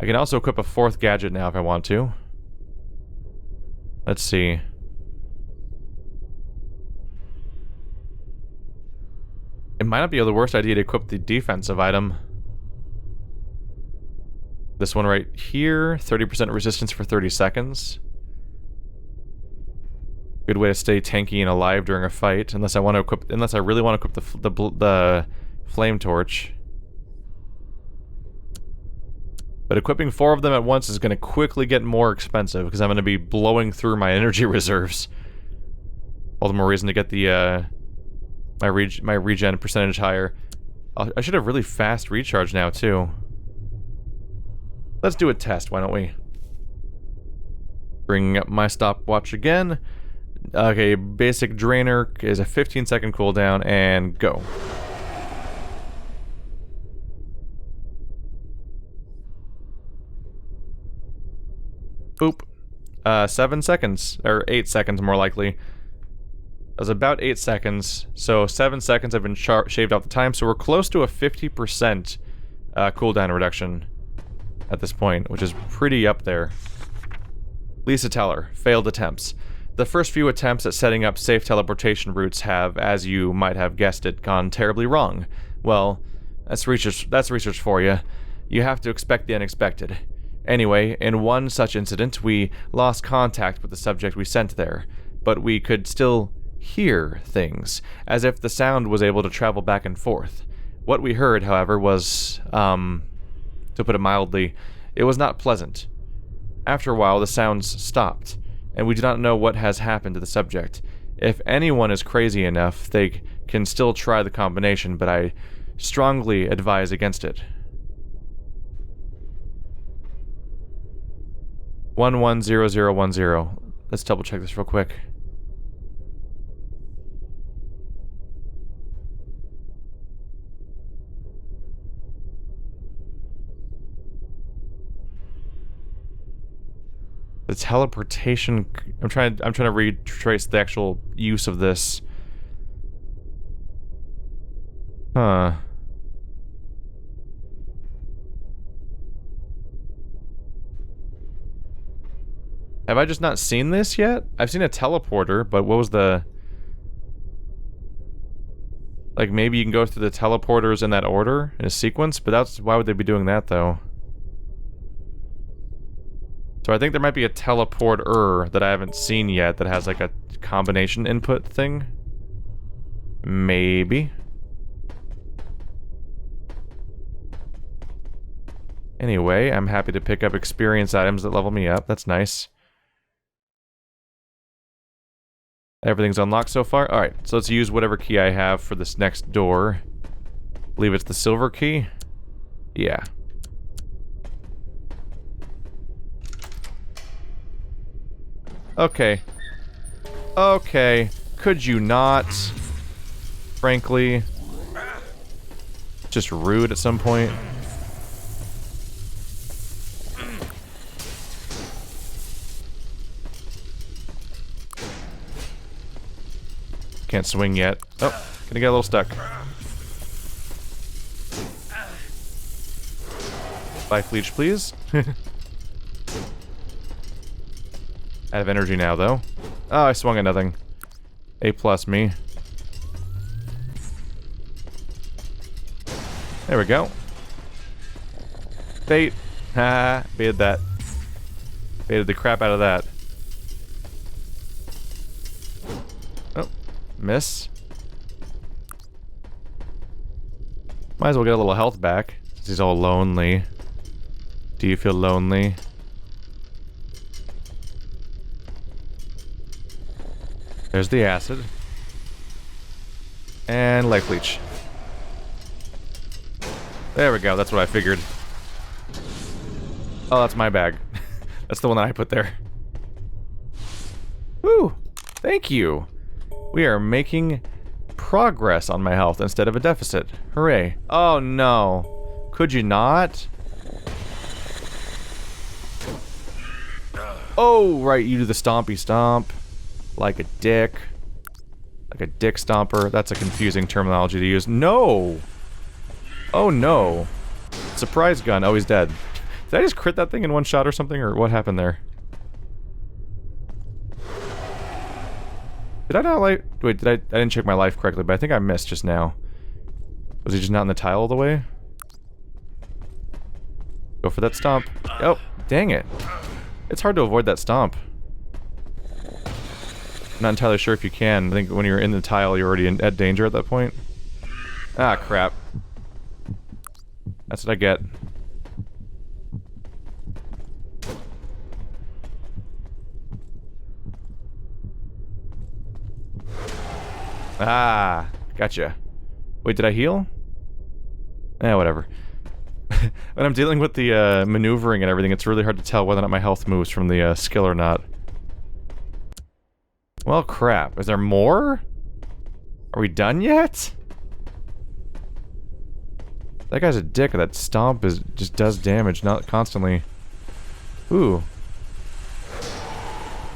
I can also equip a 4th gadget now if I want to. Let's see. It might not be the worst idea to equip the defensive item. This one right here, 30% resistance for 30 seconds. Good way to stay tanky and alive during a fight, unless I really want to equip the flame torch. But equipping 4 of them at once is going to quickly get more expensive because I'm going to be blowing through my energy reserves. All the more reason to get the my regen percentage higher. I should have really fast recharge now too. Let's do a test, why don't we? Bringing up my stopwatch again. Okay, basic drainer is a 15-second cooldown, and go. Boop. 7 seconds, or 8 seconds more likely. That was about 8 seconds, so 7 seconds have been shaved off the time, so we're close to a 50% cooldown reduction at this point, which is pretty up there. Lisa Teller, failed attempts. The first few attempts at setting up safe teleportation routes have, as you might have guessed it, gone terribly wrong. Well, that's research for you. You have to expect the unexpected. Anyway, in one such incident, we lost contact with the subject we sent there, but we could still hear things, as if the sound was able to travel back and forth. What we heard, however, was, to put it mildly, it was not pleasant. After a while, the sounds stopped, and we do not know what has happened to the subject. If anyone is crazy enough, they can still try the combination, but I strongly advise against it. 110010. Let's double check this real quick. The teleportation. I'm trying to retrace the actual use of this. Huh. Have I just not seen this yet? I've seen a teleporter, but what was the... Like, maybe you can go through the teleporters in that order, in a sequence? But that's... Why would they be doing that, though? So I think there might be a teleporter that I haven't seen yet that has, like, a combination input thing. Maybe. Anyway, I'm happy to pick up experience items that level me up. That's nice. Everything's unlocked so far? Alright, so let's use whatever key I have for this next door. I believe it's the silver key? Yeah. Okay. Okay. Could you not? Frankly. Just rude at some point. Can't swing yet. Oh, gonna get a little stuck. Life leech, please. Out of energy now, though. Oh, I swung at nothing. A plus me. There we go. Bait. Ha, baited that. Baited the crap out of that. Miss. Might as well get a little health back, since he's all lonely. Do you feel lonely? There's the acid. And life leech. There we go, that's what I figured. Oh, that's my bag. That's the one that I put there. Woo! Thank you! We are making progress on my health instead of a deficit. Hooray. Oh no. Could you not? Oh, right, you do the stompy stomp. Like a dick. Like a dick stomper. That's a confusing terminology to use. No! Oh no. Surprise gun. Oh, he's dead. Did I just crit that thing in one shot or something, or what happened there? Did I not like... Wait, I didn't check my life correctly, but I think I missed just now. Was he just not in the tile all the way? Go for that stomp. Oh, dang it. It's hard to avoid that stomp. I'm not entirely sure if you can. I think when you're in the tile, you're already at danger at that point. Ah, crap. That's what I get. Ah, gotcha. Wait, did I heal? Eh, whatever. When I'm dealing with the maneuvering and everything, it's really hard to tell whether or not my health moves from the skill or not. Well, crap. Is there more? Are we done yet? That guy's a dick. That stomp just does damage, not constantly. Ooh.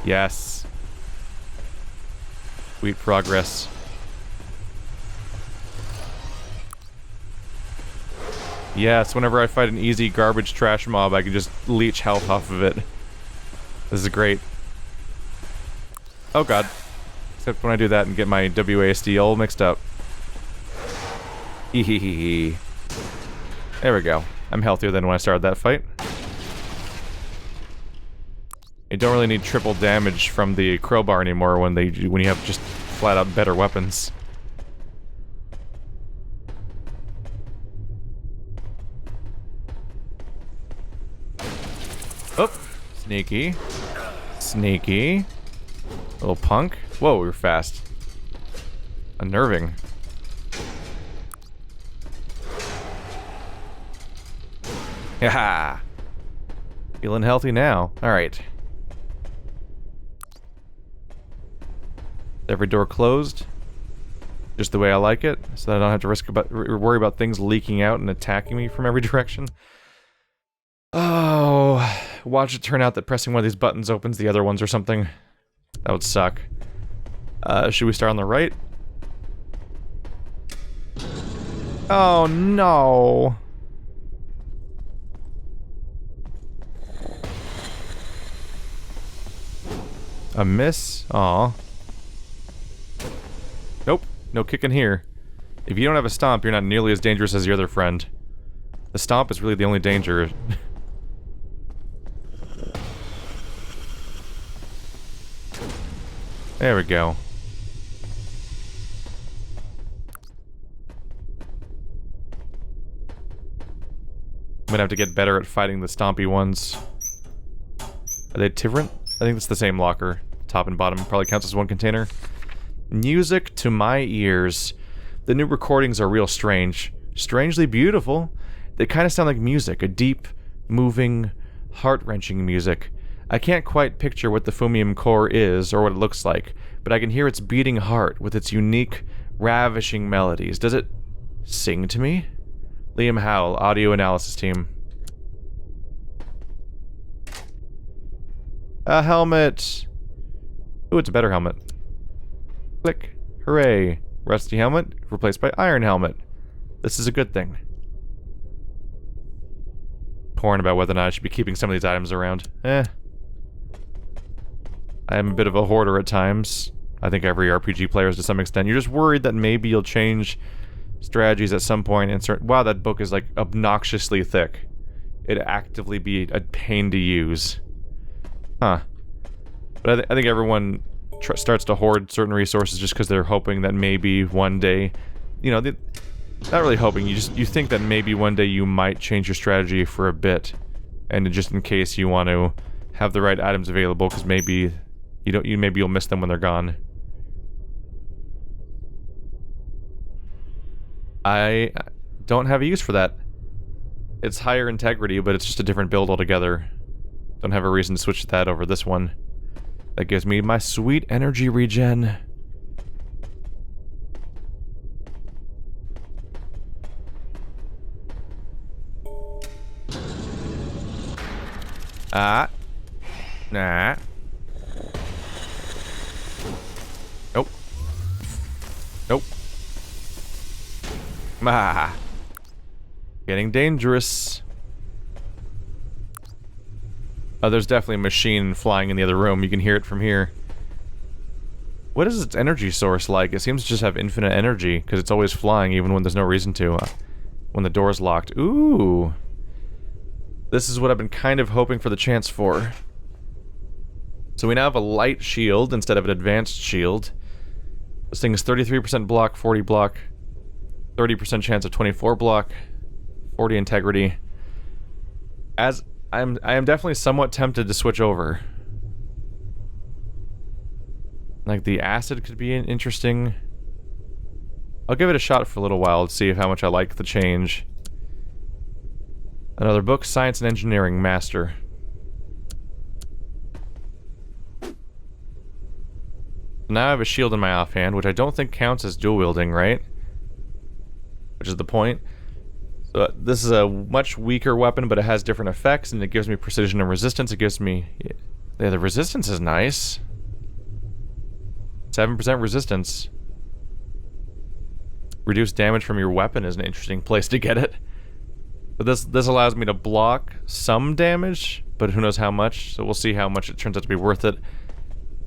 Yes. Sweet progress. Yes, whenever I fight an easy garbage trash mob, I can just leech health off of it. This is great. Oh god. Except when I do that and get my WASD all mixed up. Ehehehe. There we go. I'm healthier than when I started that fight. You don't really need triple damage from the crowbar anymore when you have just flat out better weapons. Oh, sneaky. Sneaky. Little punk. Whoa, we were fast. Unnerving. Haha. Feeling healthy now. Alright. Every door closed. Just the way I like it, so that I don't have to worry about things leaking out and attacking me from every direction. Oh, watch it turn out that pressing one of these buttons opens the other ones or something. That would suck. Should we start on the right? Oh no. A miss? Aw. Nope, no kicking here. If you don't have a stomp, you're not nearly as dangerous as your other friend. The stomp is really the only danger. There we go. I'm gonna have to get better at fighting the stompy ones. Are they different? I think it's the same locker. Top and bottom probably counts as one container. Music to my ears. The new recordings are real strange. Strangely beautiful. They kind of sound like music. A deep, moving, heart-wrenching music. I can't quite picture what the Fumium core is, or what it looks like, but I can hear its beating heart with its unique, ravishing melodies. Does it sing to me? Liam Howell, audio analysis team. A helmet! Ooh, it's a better helmet. Click. Hooray. Rusty helmet, replaced by iron helmet. This is a good thing. Torn about whether or not I should be keeping some of these items around. I am a bit of a hoarder at times. I think every RPG player is to some extent. You're just worried that maybe you'll change strategies at some point and start... Wow, that book is like obnoxiously thick. It'd actively be a pain to use. Huh. But I think everyone starts to hoard certain resources just because they're hoping that maybe one day... You know, not really hoping, you think that maybe one day you might change your strategy for a bit. And just in case you want to have the right items available, because maybe... maybe you'll miss them when they're gone. I don't have a use for that. It's higher integrity, but it's just a different build altogether. Don't have a reason to switch that over this one. That gives me my sweet energy regen. Ah. Nah. Nope. Nope. Ah. Getting dangerous. Oh, there's definitely a machine flying in the other room. You can hear it from here. What is its energy source like? It seems to just have infinite energy, because it's always flying even when there's no reason to. When the door's locked. Ooh! This is what I've been kind of hoping for the chance for. So we now have a light shield instead of an advanced shield. This thing is 33% block, 40 block, 30% chance of 24 block, 40 integrity. I am definitely somewhat tempted to switch over. Like, the acid could be interesting. I'll give it a shot for a little while to see how much I like the change. Another book, Science and Engineering Master. Now I have a shield in my offhand, which I don't think counts as dual wielding, right? Which is the point. So this is a much weaker weapon, but it has different effects, and it gives me precision and resistance. It gives me... Yeah, the resistance is nice. 7% resistance. Reduced damage from your weapon is an interesting place to get it. But this allows me to block some damage, but who knows how much, so we'll see how much it turns out to be worth it.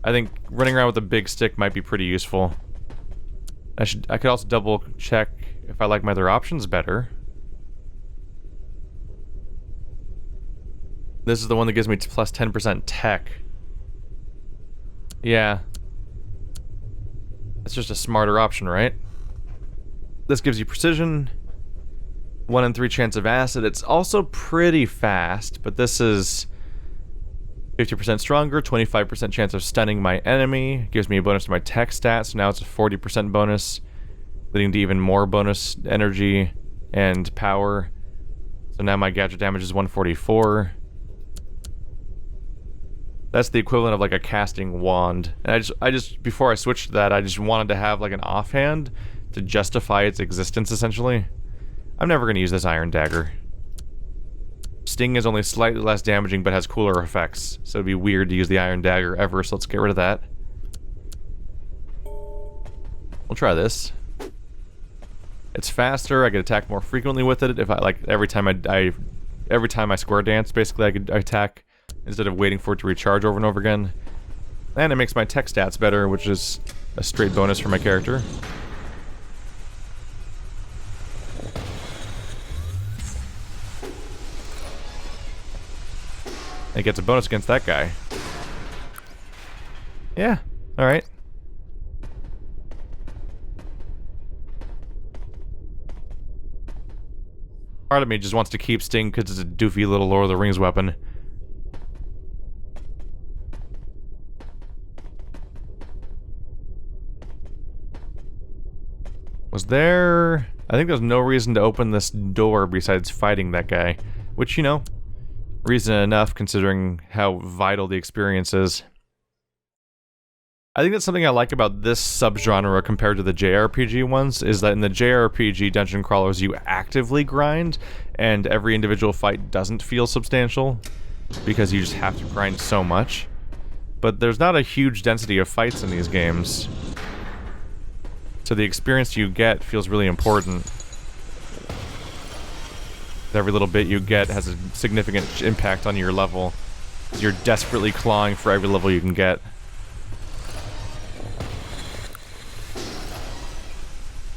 I think running around with a big stick might be pretty useful. I could also double check if I like my other options better. This is the one that gives me plus 10% tech. Yeah. It's just a smarter option, right? This gives you precision, 1 in 3 chance of acid. It's also pretty fast, but this is 50% stronger, 25% chance of stunning my enemy. Gives me a bonus to my tech stats, so now it's a 40% bonus, leading to even more bonus energy and power. So now my gadget damage is 144. That's the equivalent of like a casting wand. And I just before I switched to that, I just wanted to have like an offhand to justify its existence, essentially. I'm never going to use this iron dagger. Sting is only slightly less damaging, but has cooler effects, so it'd be weird to use the iron dagger ever, so let's get rid of that. We'll try this. It's faster, I can attack more frequently with it. If I, like, every time I square dance, basically, I could attack instead of waiting for it to recharge over and over again. And it makes my tech stats better, which is a straight bonus for my character. It gets a bonus against that guy. Yeah, alright. Part of me just wants to keep Sting because it's a doofy little Lord of the Rings weapon. Was there... I think there's no reason to open this door besides fighting that guy. Which, you know... reason enough, considering how vital the experience is. I think that's something I like about this subgenre compared to the JRPG ones, is that in the JRPG dungeon crawlers you actively grind, and every individual fight doesn't feel substantial, because you just have to grind so much. But there's not a huge density of fights in these games, so the experience you get feels really important. Every little bit you get has a significant impact on your level. You're desperately clawing for every level you can get.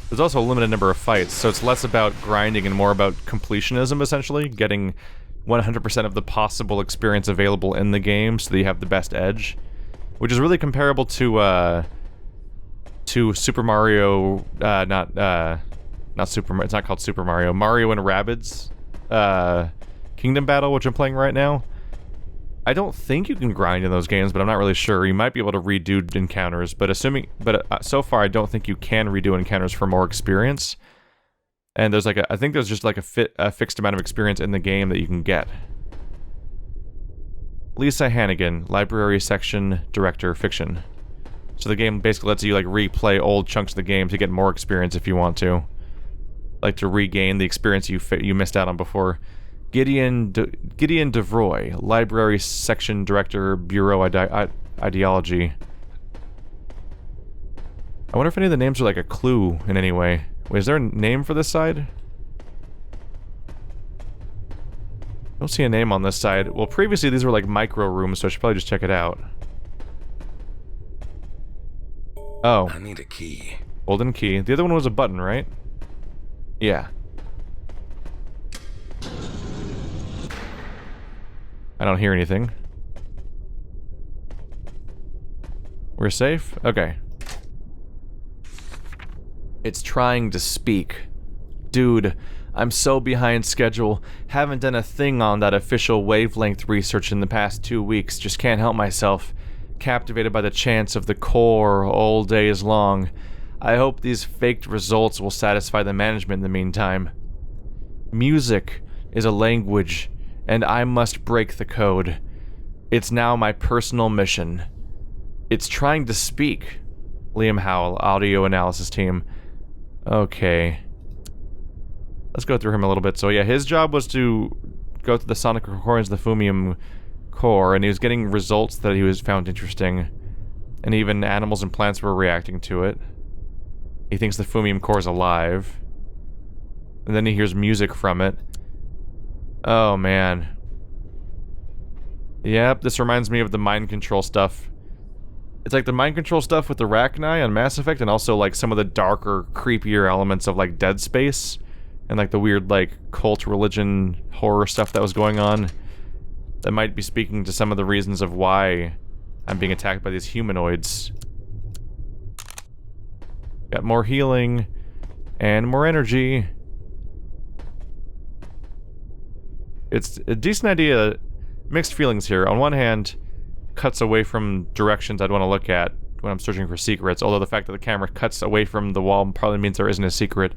There's also a limited number of fights, so it's less about grinding and more about completionism, essentially. Getting 100% of the possible experience available in the game so that you have the best edge. Which is really comparable to Super Mario, not Super Mario, it's not called Super Mario, Mario and Rabbids Kingdom Battle, which I'm playing right now. I don't think you can grind in those games, but I'm not really sure. You might be able to redo encounters, but so far I don't think you can redo encounters for more experience. And there's like I think there's just like a fixed amount of experience in the game that you can get. Lisa Hannigan, Library Section Director, Fiction. So the game basically lets you like replay old chunks of the game to get more experience if you want to. Like to regain the experience you missed out on before. Gideon DeVroy, Library Section Director, Bureau Ideology. I wonder if any of the names are like a clue in any way. Wait, is there a name for this side? Don't see a name on this side. Well, previously these were like micro rooms, so I should probably just check it out. Oh. I need a key. Golden key. The other one was a button, right? Yeah. I don't hear anything. We're safe? Okay. It's trying to speak. Dude, I'm so behind schedule. Haven't done a thing on that official wavelength research in the past 2 weeks. Just can't help myself. Captivated by the chance of the core all days long. I hope these faked results will satisfy the management in the meantime. Music is a language, and I must break the code. It's now my personal mission. It's trying to speak. Liam Howell, audio analysis team. Okay. Let's go through him a little bit. So yeah, his job was to go to the sonic recordings of the Fumium core, and he was getting results that he was found interesting. And even animals and plants were reacting to it. He thinks the Fumium core is alive. And then he hears music from it. Oh, man. Yep, this reminds me of the mind control stuff. It's like the mind control stuff with the Rachni on Mass Effect, and also like some of the darker, creepier elements of like Dead Space. And like the weird like cult religion horror stuff that was going on. That might be speaking to some of the reasons of why I'm being attacked by these humanoids. Got more healing. And more energy. It's a decent idea. Mixed feelings here. On one hand, cuts away from directions I'd want to look at when I'm searching for secrets, although the fact that the camera cuts away from the wall probably means there isn't a secret.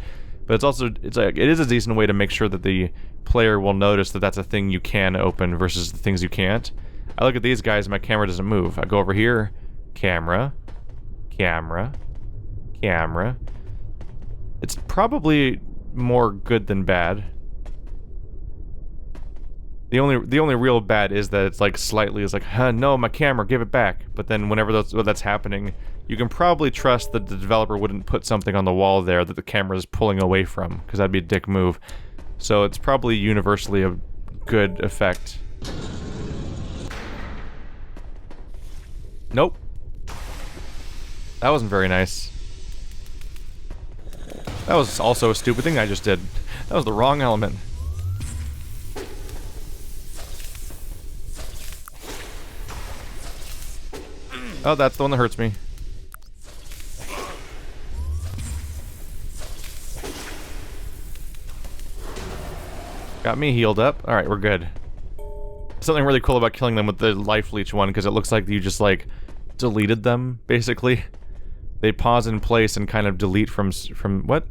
But it's also, it is a decent way to make sure that the player will notice that that's a thing you can open versus the things you can't. I look at these guys and my camera doesn't move. I go over here, camera, camera, camera. It's probably more good than bad. The only real bad is that it's like slightly is like, huh, no, my camera, give it back. But then whenever that's happening, you can probably trust that the developer wouldn't put something on the wall there that the camera is pulling away from, because that'd be a dick move. So it's probably universally a good effect. Nope. That wasn't very nice. That was also a stupid thing I just did. That was the wrong element. Oh, that's the one that hurts me. Got me healed up. Alright, we're good. Something really cool about killing them with the life leech one, because it looks like you just, like, deleted them, basically. They pause in place and kind of delete from what?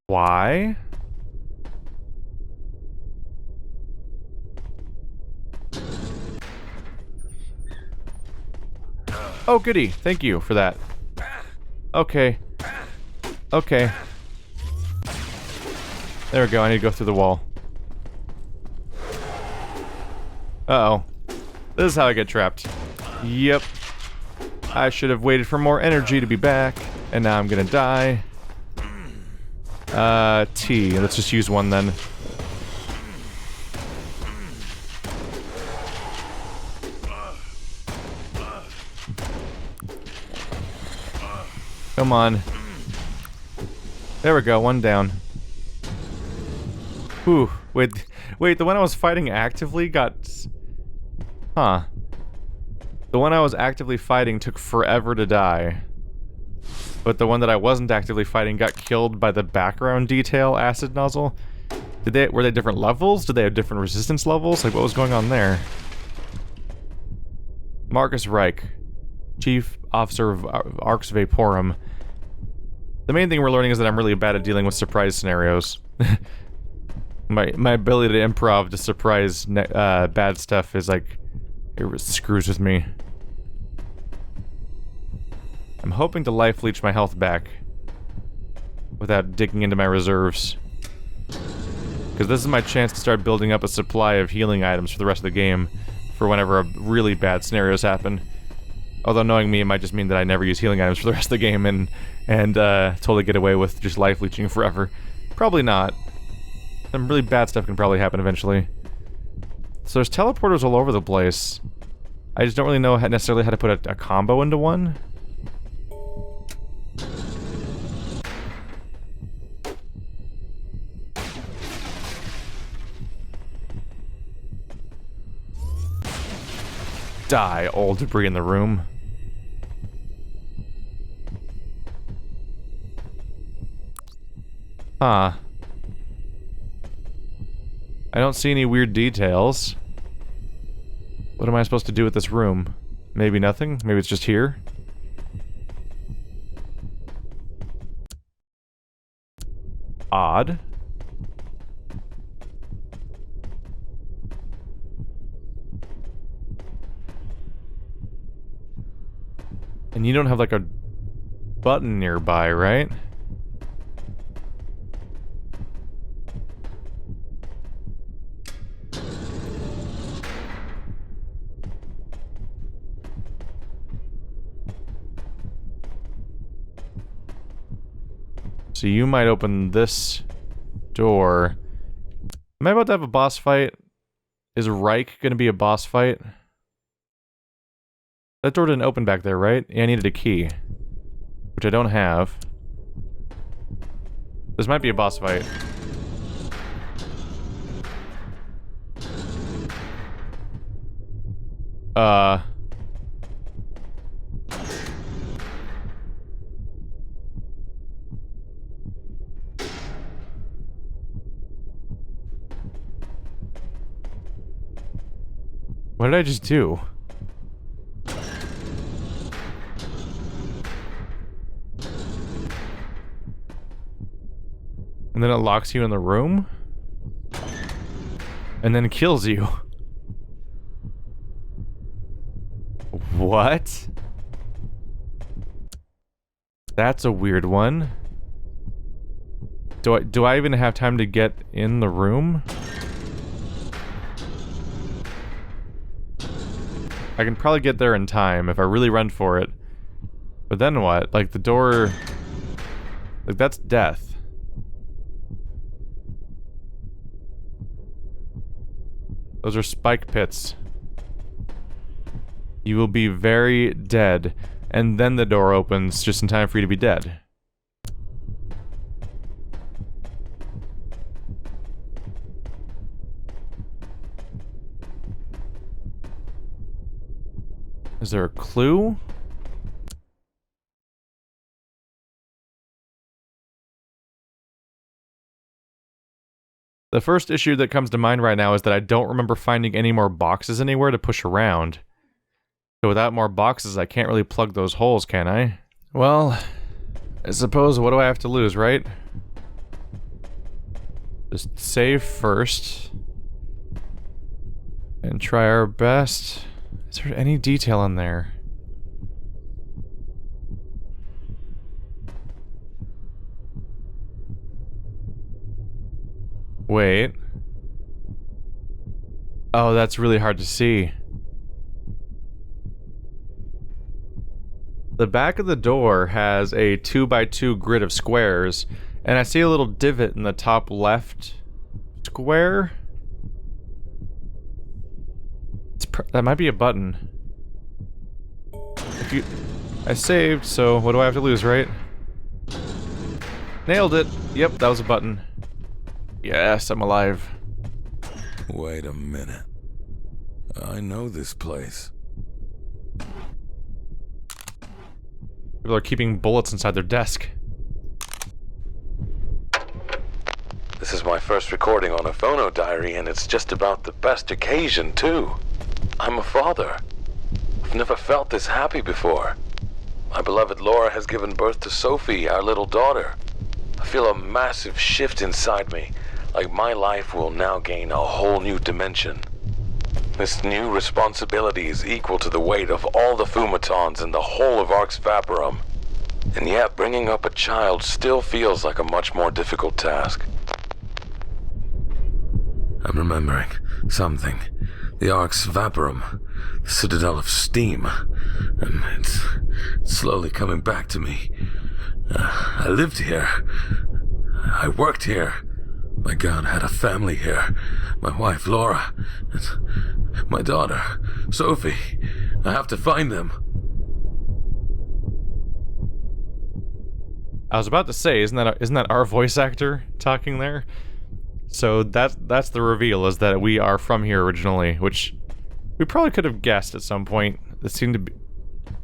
Why? Oh, goody. Thank you for that. Okay. Okay. There we go. I need to go through the wall. Uh-oh. This is how I get trapped. Yep. I should have waited for more energy to be back, and now I'm gonna die. T. Let's just use one then. Come on. There we go, one down. Whew. Wait, the one I was fighting actively got... Huh. The one I was actively fighting took forever to die. But the one that I wasn't actively fighting got killed by the background detail acid nozzle. Were they different levels? Did they have different resistance levels? Like, what was going on there? Marcus Rike, Chief Officer of Arx Vaporum. The main thing we're learning is that I'm really bad at dealing with surprise scenarios. my ability to improv to surprise bad stuff is like, it screws with me. I'm hoping to life leech my health back without digging into my reserves. Because this is my chance to start building up a supply of healing items for the rest of the game for whenever really bad scenarios happen. Although knowing me, it might just mean that I never use healing items for the rest of the game and totally get away with just life leeching forever. Probably not. Some really bad stuff can probably happen eventually. So there's teleporters all over the place. I just don't really know necessarily how to put a combo into one. Die, all debris in the room. Huh. I don't see any weird details. What am I supposed to do with this room? Maybe nothing? Maybe it's just here? Odd. And you don't have like a button nearby, right? So you might open this door. Am I about to have a boss fight? Is Rike gonna be a boss fight? That door didn't open back there, right? Yeah, I needed a key. Which I don't have. This might be a boss fight. What did I just do? And then it locks you in the room? And then kills you. What? That's a weird one. Do I even have time to get in the room? I can probably get there in time if I really run for it. But then what? Like the door... Like that's death. Those are spike pits. You will be very dead. And then the door opens just in time for you to be dead. Is there a clue? The first issue that comes to mind right now is that I don't remember finding any more boxes anywhere to push around. So without more boxes, I can't really plug those holes, can I? Well, I suppose what do I have to lose, right? Just save first. And try our best. Is there any detail in there? Wait. Oh, that's really hard to see. The back of the door has a 2x2 grid of squares, and I see a little divot in the top left square. That might be a button. I saved, so what do I have to lose, right? Nailed it. Yep, that was a button. Yes, I'm alive. Wait a minute. I know this place. People are keeping bullets inside their desk. This is my first recording on a phono diary, and it's just about the best occasion, too. I'm a father. I've never felt this happy before. My beloved Laura has given birth to Sophie, our little daughter. I feel a massive shift inside me, like my life will now gain a whole new dimension. This new responsibility is equal to the weight of all the fumatons in the whole of Ark's Vaporum. And yet, bringing up a child still feels like a much more difficult task. I'm remembering something. The Ark's Vaporum, the citadel of steam. And it's slowly coming back to me. I lived here. I worked here. My God, I had a family here. My wife, Laura, and my daughter, Sophie. I have to find them. I was about to say, isn't that our voice actor talking there? So that's the reveal, is that we are from here originally, which we probably could have guessed at some point. It seemed to be...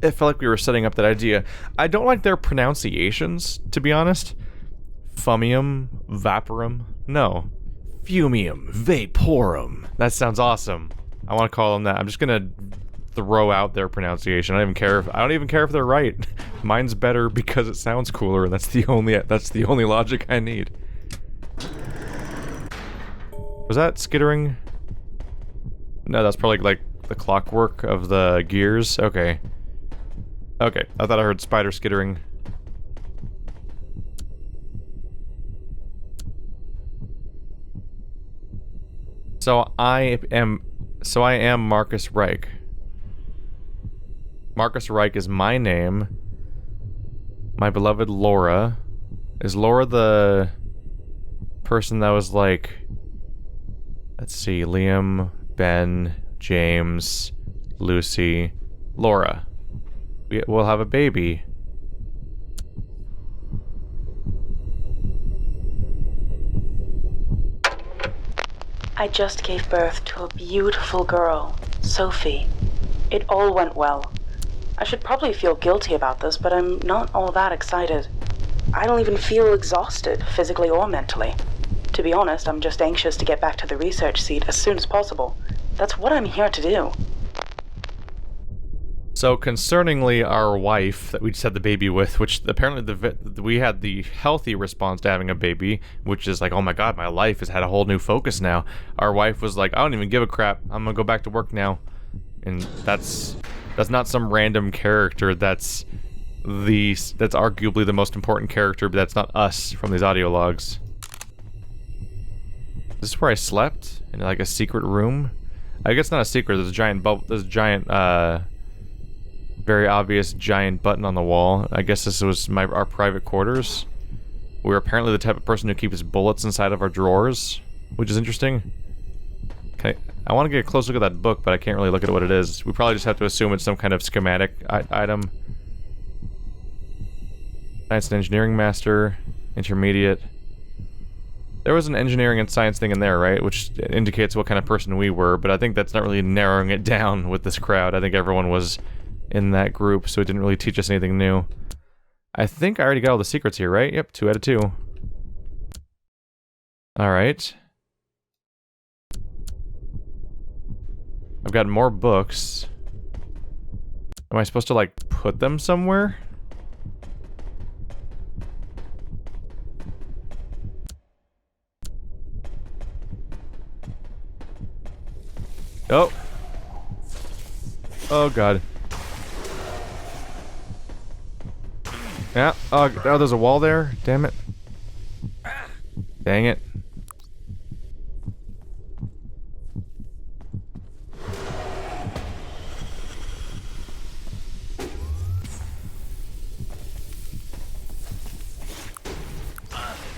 It felt like we were setting up that idea. I don't like their pronunciations, to be honest. Fumium, Vaporum, no. Fumium, Vaporum. That sounds awesome. I want to call them that. I'm just gonna throw out their pronunciation. I don't even care if they're right. Mine's better because it sounds cooler, and that's the only logic I need. Was that skittering? No, that's probably like the clockwork of the gears. Okay. Okay, I thought I heard spider skittering. So I am Marcus Rike. Marcus Rike is my name. My beloved Laura. Is Laura the person that was like... Let's see, Liam, Ben, James, Lucy, Laura. We'll have a baby. I just gave birth to a beautiful girl, Sophie. It all went well. I should probably feel guilty about this, but I'm not all that excited. I don't even feel exhausted, physically or mentally. To be honest, I'm just anxious to get back to the research seat as soon as possible. That's what I'm here to do. So, concerningly, our wife that we just had the baby with, which apparently we had the healthy response to having a baby, which is like, oh my god, my life has had a whole new focus now. Our wife was like, I don't even give a crap. I'm gonna go back to work now. And that's not some random character. That's arguably the most important character, but that's not us from these audio logs. Is this where I slept? In like a secret room? I guess not a secret. There's a giant very obvious giant button on the wall. I guess this was our private quarters. We're apparently the type of person who keeps bullets inside of our drawers, which is interesting. Okay, I want to get a close look at that book, but I can't really look at what it is. We probably just have to assume it's some kind of schematic item. Science and engineering master, intermediate. There was an engineering and science thing in there, right? Which indicates what kind of person we were, but I think that's not really narrowing it down with this crowd. I think everyone was in that group, so it didn't really teach us anything new. I think I already got all the secrets here, right? Yep, 2 out of 2. Alright. I've got more books. Am I supposed to, like, put them somewhere? Oh. Oh god. Yeah. Oh, there's a wall there. Damn it. Dang it.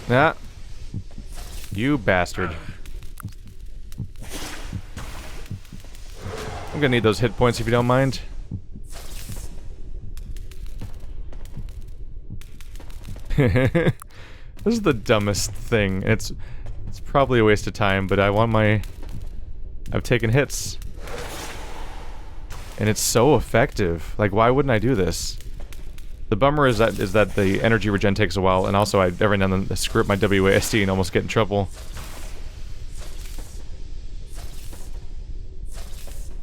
Yeah. You bastard. I'm gonna need those hit points if you don't mind. This is the dumbest thing. It's probably a waste of time, but I've taken hits. And it's so effective. Like, why wouldn't I do this? The bummer is that the energy regen takes a while, and also I every now and then screw up my WASD and almost get in trouble.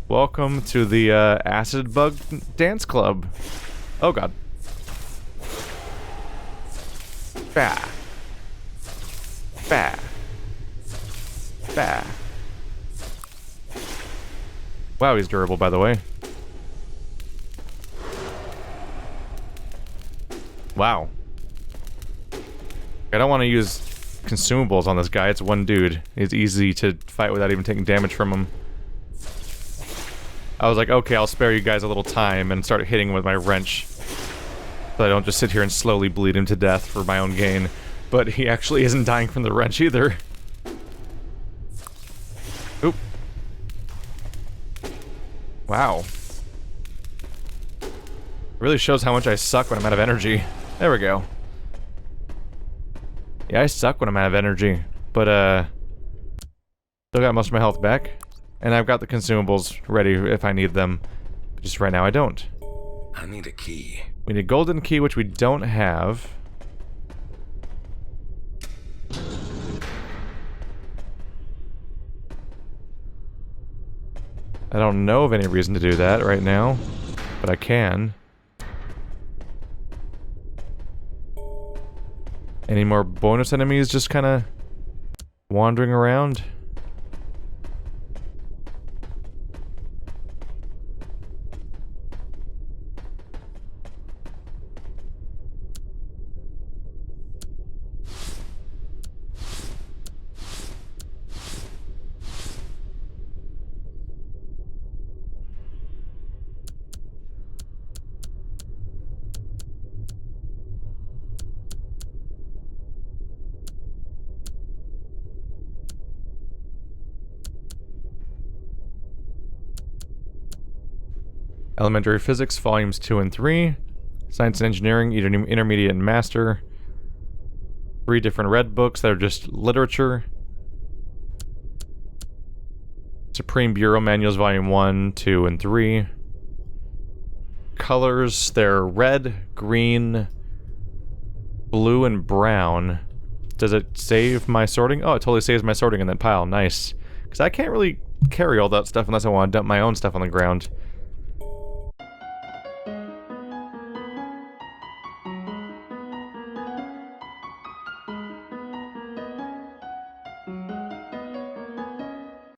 Welcome to the Acid Bug Dance Club. Oh god. Bah. Bah. Bah. Wow, he's durable, by the way. Wow. I don't want to use consumables on this guy. It's one dude. It's easy to fight without even taking damage from him. I was like, okay, I'll spare you guys a little time and start hitting with my wrench. So I don't just sit here and slowly bleed him to death for my own gain. But he actually isn't dying from the wrench either. Oop. Wow. Really shows how much I suck when I'm out of energy. There we go. Yeah, I suck when I'm out of energy. But, still got most of my health back. And I've got the consumables ready if I need them. Just right now I don't. I need a key. We need a golden key, which we don't have. I don't know of any reason to do that right now, but I can. Any more bonus enemies just kind of wandering around? Elementary Physics, Volumes 2 and 3. Science and Engineering, Intermediate and Master. 3 different red books that are just literature. Supreme Bureau Manuals, Volume 1, 2, and 3. Colors, they're red, green, blue, and brown. Does it save my sorting? Oh, it totally saves my sorting in that pile. Nice. Because I can't really carry all that stuff unless I want to dump my own stuff on the ground.